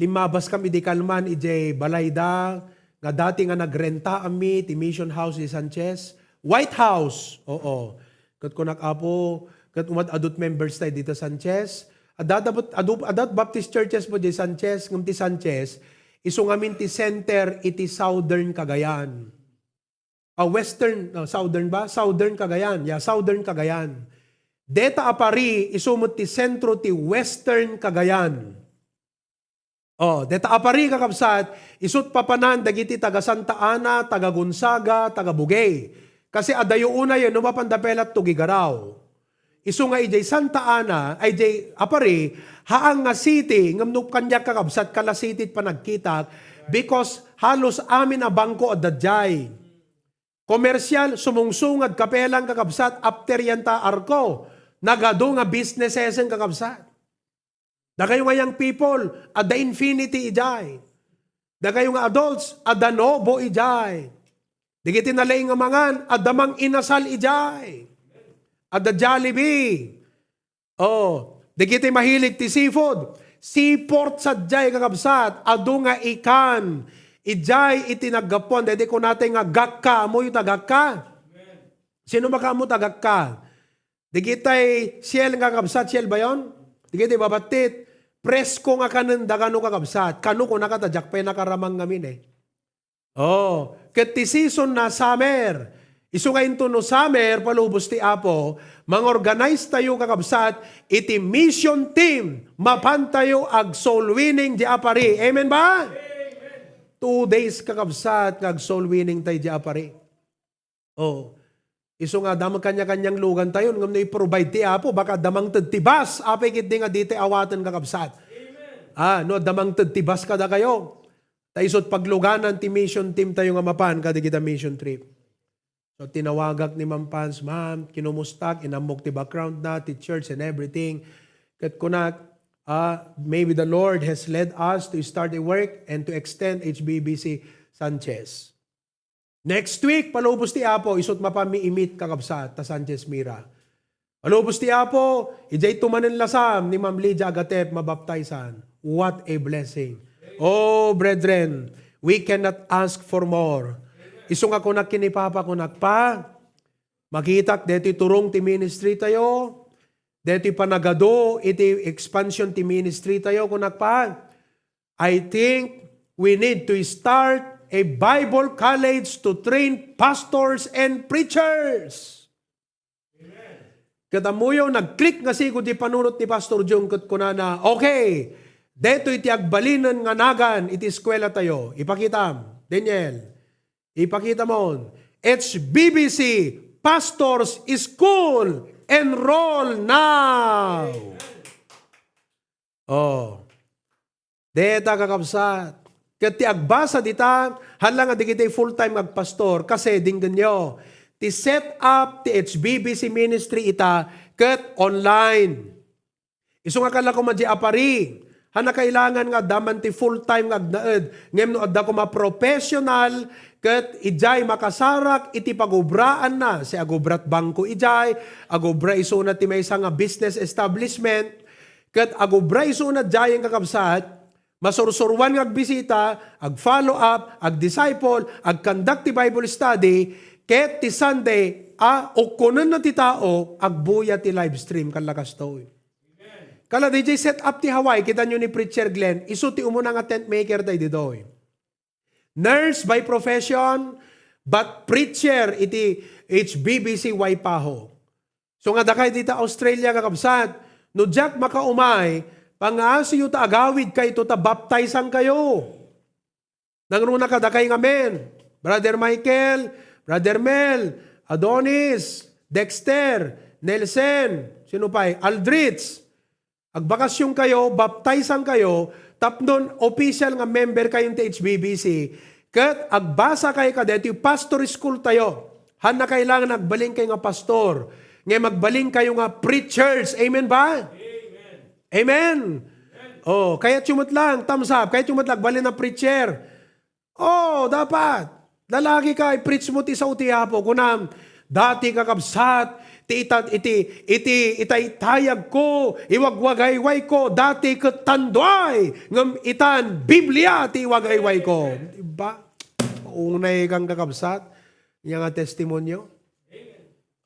Limabas kam idi kalman ije balayda nga dati nga nagrenta ami ti Mission House di Sanchez. White House. Oo. Kat kunak Apo, kat umad adult members tayo dito Sanchez. Adat Baptist Churches po di Sanchez, ngam ti Sanchez, iso ngamin ti center iti Southern Cagayan. Southern ba? Southern Cagayan. Yeah, Southern Cagayan. Deta apari, isumot ti sentro ti Western Cagayan. Deta apari kakabsat, isut papanan dagiti taga Santa Ana, taga Gonzaga, taga Bugay. Kasi adayo una yun, numapandapelat tugigaraw. Isu nga ijay Santa Ana, ay jay apari, haang nga city, ngamnup kanya kakabsat, kala city panagkitak, because halos amin a bangko at dadjay. Komersyal, sumungsungad, kapelang kakabsat, after yan ta arko, nagado nga businesses ang kakabsat. Dagayo nga yung people, ada infinity ijay. Dagayo nga adults, ada nobo ijay. Digiti nalaing nga mangan, ada mang inasal ijay. Ada Jollibee. Digiti mahilig ti seafood. Seaport sadjay kakabsat, ado nga ikan. Ijay itinagapon, dede ko natin nga gakka, mo yung tagakka. Sino ba ka mo tagakka? Digitay siyel nga kakabsat, siyel ba yun? Digitay babatit, presko nga kananda kano kakabsat, kano ko nakatadyak pa nakaramang ngamin eh. Kati season na summer, iso nga into no summer, palubos ti Apo, mang-organize tayo kakabsat, iti mission team, mapan tayo ag soul winning di apari. Amen ba? 2 days kakabsat, kag soul winning tayo di apari. Iso nga damang kanya-kanyang lugan tayo, ngam na i-provide ti Apo, baka damang tadtibas, apay kiti nga dito awatan kakabsat. No, damang tadtibas kada kayo. Taisot pagluganan ti mission team tayo nga mapan, kada kita mission trip. So tinawagak ni Ma'am Pans, Ma'am, kinumustak, inamok ti background na, ti church and everything. Kat kunak, maybe the Lord has led us to start a work and to extend HBBC Sanchez. Next week, palubos ti Apo, isot mapami-imit kakabsat ta Sanchez Mira. Palubos ti Apo, ijay tumanin lasam ni Ma'am Lydia Agatep mabaptizan. What a blessing. Brethren, we cannot ask for more. Isong ako nakinipapa ko nakpa, makitak deti turong ti ministry tayo, deti panagado iti expansion ti ministry tayo ko nakpa. I think we need to start a Bible college to train pastors and preachers. Katamuyo, nag-click nga sigo di panunot ni Pastor Jung kat kunana, okay, deto iti agbalinan nga nagan, iti eskwela tayo. Ipakitam, Daniel, ipakita mo, HBBC Pastors School, enroll now! Deta kakabsat. Kat ti agbasa dita, halang nga di kita full-time agpastor, kasi dinggan nyo, ti set up ti HBBC ministry ita, kat online. Iso nga kala ko madya apari, hana kailangan nga daman ti full-time nga agnaed, ngem no adda ko ma-professional, kat ijay makasarak, iti pagubraan na, si agubrat bangko ijay, agubra iso na ti may nga business establishment, kat agubra iso na jay ang kakabsat, masursurwan nga agbisita, ag-follow up, ag-disciple, ag-conduct ti Bible study, ket ti Sunday, o kunan na ti tao, agbuya ti live stream, kalakas to. Kala DJ set up ti Hawaii, kita nyo ni Preacher Glenn, isu ti umuna nga tent maker tayo dito. Nurse by profession, but preacher iti HBBC Waipaho. So nga dakay dito Australia kakabsat, no Jack makaumay, pangasi yu ta agawid kay ito ta baptizan kayo. Nangruna ka dakay ngamen. Brother Michael, Brother Mel, Adonis, Dexter, Nelson, sino pa Aldrich. Agbakasyon kayo, baptizan kayo, tapnon official nga member kayong HBBC. Kat agbasa kayo kadet, yung pastor school tayo. Han na kailangan nagbaling kayo nga pastor. Ngay magbaling kayo nga preachers. Amen ba? Amen. Amen. Oh, kaya chumot lang, thumbs up. Kaya chumot lang, balin na preacher. Oh, dapat. Lalaki ka, i-preach mo ti sa utiapo. Kunam, dati kakabsat, itay tayag ko, iwagwagayway ko, dati katandway, ngam itan, Biblia, ti iwagayway ko. Diba? Unay kang kakabsat, yung nga testimonyo.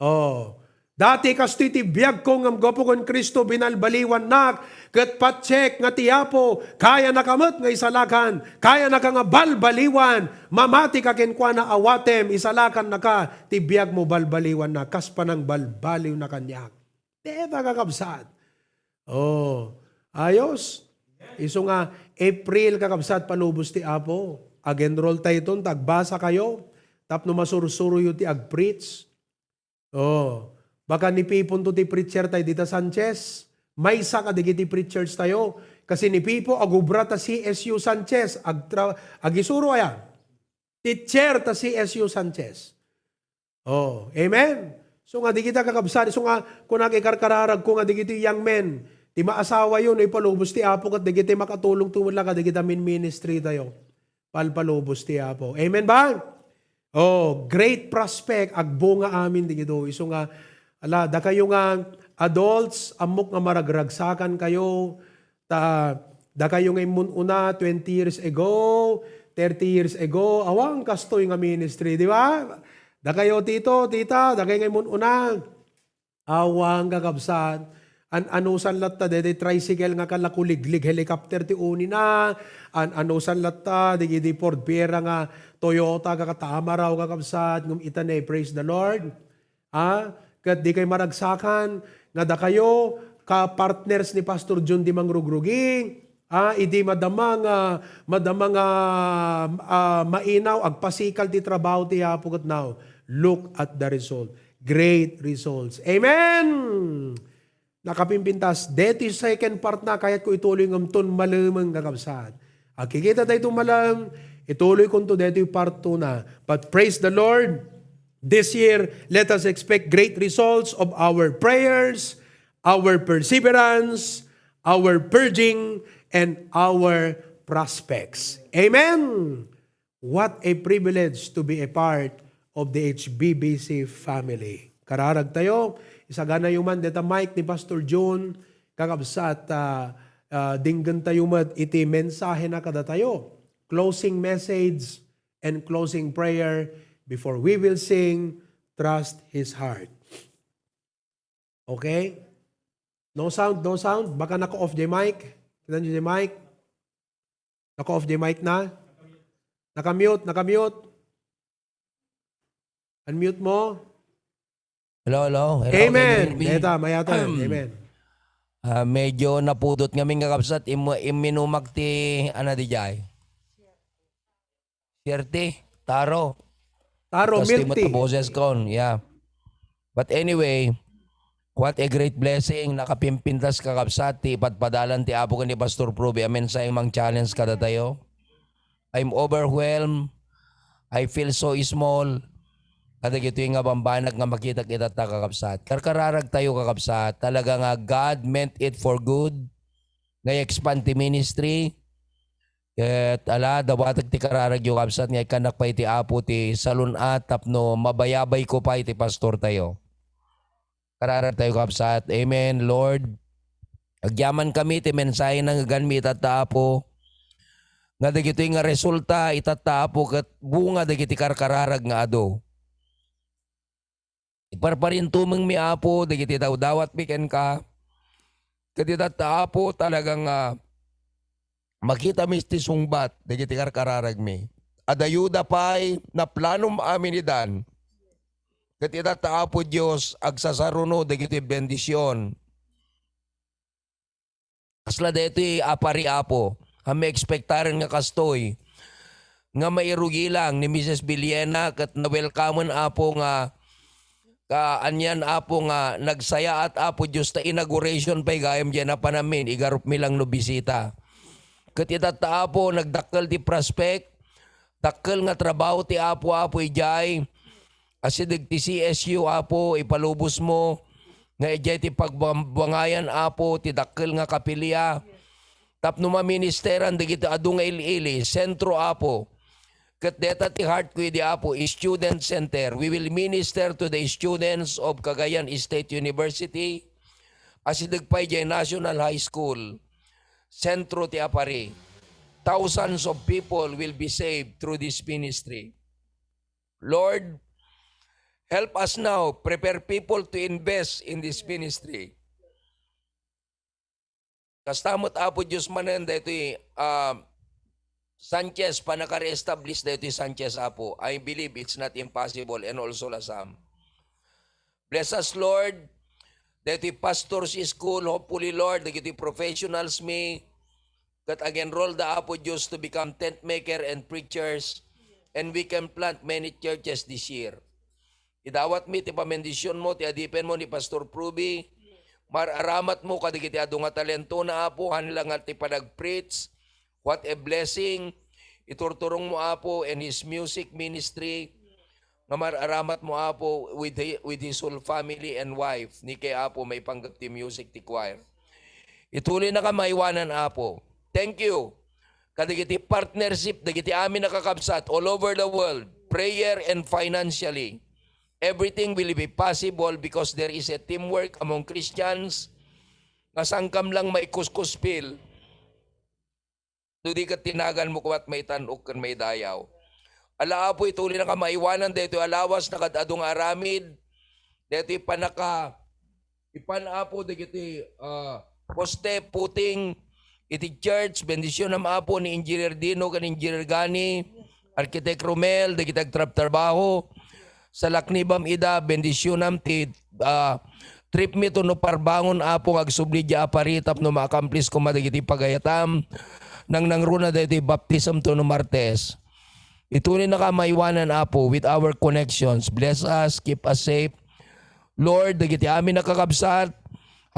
Oh. Dati kastoy ti biyag ko ngam gopo kon Kristo binalbaliwan nak, kat patsek nga tiyapo, kaya nakamot nga isalakan, kaya naka nga balbaliwan, mamati ka kenkwa na awatem, isalakan naka, ti biyag mo balbaliwan na, kas pa ng balbaliw na kanyak. Diba kakabsat? Oh, ayos. Iso nga, April kakabsat palubos ti Apo. Ag-enroll tayo ton, tagbasa kayo, tapno masursuro yu ti ag-preach. Oh, baka ni Pipo to ti preacher tayo dita Sanchez. May isa ka digiti preachers tayo. Kasi ni Pipo agubra ta si SU Sanchez. Agisuro ayan. Teacher ta si SU Sanchez. Oh, amen. So nga di kita kakabsari. So nga kung nakikarkararag ko nga digiti young men. Ti maasawa yun. Ipalubos ti Apo kat digiti makatulong tumula ka digita min ministry tayo. Palpalubos ti Apo. Amen ba? Oh, great prospect. Agbunga amin digito. So nga da kayo nga adults, amok nga maragragsakan kayo, da kayo nga imununa 20 years ago, 30 years ago, awang kastoy nga ministry, di ba? Da kayo tito, tita, da kayo nga imununa, awang kakabsat, anusan latta, de tricycle nga kalakuliglig, helicopter ti uni na, anusan latta, di Ford Fiera nga Toyota, kakatama raw kakabsat, ngum itanay, praise the Lord. Kat di kayo maragsakan, nga da kayo, ka-partners ni Pastor John di mangrugruging, idi madamang mainaw, agpasikal ti trabaho ti hapugat now. Look at the result. Great results. Amen! Nakapimpintas, deti second part na, kaya't ko ituloy ng ton malamang kakabsat. Kikita tayo itong malam, ituloy ko ito deti part 2 na. But praise the Lord, this year, let us expect great results of our prayers, our perseverance, our purging, and our prospects. Amen! What a privilege to be a part of the HBBC family. Kararag tayo, isagana yung man, deta mic ni Pastor John, kakabsat, dinggan tayo mat, iti mensahe na kada tayo. Closing message and closing prayer before we will sing, Trust His Heart. Okay? No sound, no sound. Baka naka-off the mic. Kita nyo the mic? Naka-off the mic na? Naka-mute, naka-mute. Unmute mo. Hello. Amen. Deta, mayato. Amen. Medyo napudot ngamin kakabsat. Iminumag ti, di jay? Siyerte, taro. Taro, milti. Yeah. But anyway, what a great blessing. Nakapimpintas kakabsat. Ti patpadalan ti apo ka ni Pastor Probe. Amen sa imang challenge kada tayo. I'm overwhelmed. I feel so small. Kada gito yung nga bambanag nga makita kita ta kakabsat. Karkararag tayo kakabsat. Talaga nga God meant it for good. Ngay expand ti ministry. Ket dawatek ti kararag yung kakabsat. Ngay kanak pa iti apo ti salun atap no mabayabay ko pa iti pastor tayo. Kararag tayo kakabsat. Amen Lord. Agyaman kami ti mensahe ng ganmi itatapo. Nga dagito yung nga resulta itatapo ket bunga dagiti karkararag nga ado. Iparparin tumeng mi apo, dagiti daw dawat piken ka. Kadita Apo talagang makita mi ti sungbat, dagiti karkararag mi. Adayuda pay na planom amin ni Dan. Kadita Apo Diyos agsasaruno dagiti bendisyon. Kasla deti apari Apo, kami ekspektaren nga kastoy, nga mairugi lang ni Mrs. Villena kat na-welcomean Apo nga anyan Apo nga nagsaya at Apo Diyos ta inauguration pay gayam dyan na panamin, igarup mi lang no bisita. Kat itata Apo, nagdakkel ti prospect, dakkel nga trabaho ti Apo ijay, asidig ti CSU Apo, ipalubos mo, nga ijay ti pagbangayan Apo, ti dakkel nga kapilya, tapno maministeran digiti adu nga ili sentro Apo, kat deta ti heart ko di Apo, student center, we will minister to the students of Cagayan State University, asidig pa ijay National High School, sentro ti apari. Thousands of people will be saved through this ministry. Lord, help us now, prepare people to invest in this ministry. Kastamot Apo Diyos manan dito Sanchez, panaka-re-establish dito Sanchez Apo. I believe it's not impossible and also Lasam. Bless us Lord, dito pastors school, hopefully Lord, dito professionals may, that again roll the Apo Diyos to become tent maker and preachers, and we can plant many churches this year. Idawat mi ti pamendisyon mo, ti adipen mo ni Pastor Pruby, mararamat mo kadigiti adu nga talento na Apo, hanila nga ti panag-preach, what a blessing, iturturong mo Apo and his music ministry, nga mararamat mo Apo with his whole family and wife, ni kay Apo may panggap ti music ti choir. Ituloy na ka maiwanan Apo. Thank you. Kadigiti partnership, dagiti amin nakakabsat all over the world, prayer and financially. Everything will be possible because there is a teamwork among Christians. Nasangkam lang may kuskuspil. Hindi ka tinagan mo kuwat may tanok kan may dayaw. Ala Apo ituloy na ka maiwanan dito alawas na kadadong aramid. Dito ipan Apo dagiti poste puting iti church, bendisyon ng Apo ni Engineer Dino, kan Engineer Gani, Architect Romel, dagitag trabaho, sa Laknibam Ida, bendisyon ng ti trip mi to no parbangon Apo, agsubli di aparitap no ma-accomplish ko madagiti pagayatam, nang nangruna dito baptism to no Martes. Ituloy na ka maiwanan Apo with our connections. Bless us, keep us safe. Lord, dagiti amin nakakabsat,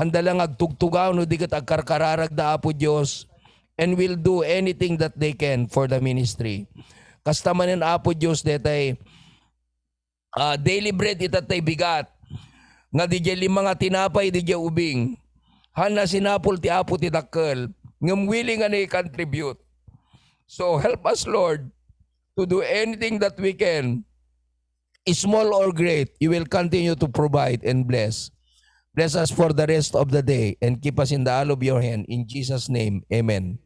handa lang agtugtugaw no di kat agkarkararag da Apo Diyos, and will do anything that they can for the ministry. Kastamanin Apo Diyos detay daily bread itatay bigat nga di lima nga tinapay di ubing hana sinapol ti Apo ti dakkel ngem willing nga i-contribute. So help us Lord to do anything that we can, small or great. You will continue to provide and bless. Bless us for the rest of the day and keep us in the hollow of your hand. In Jesus' name, amen.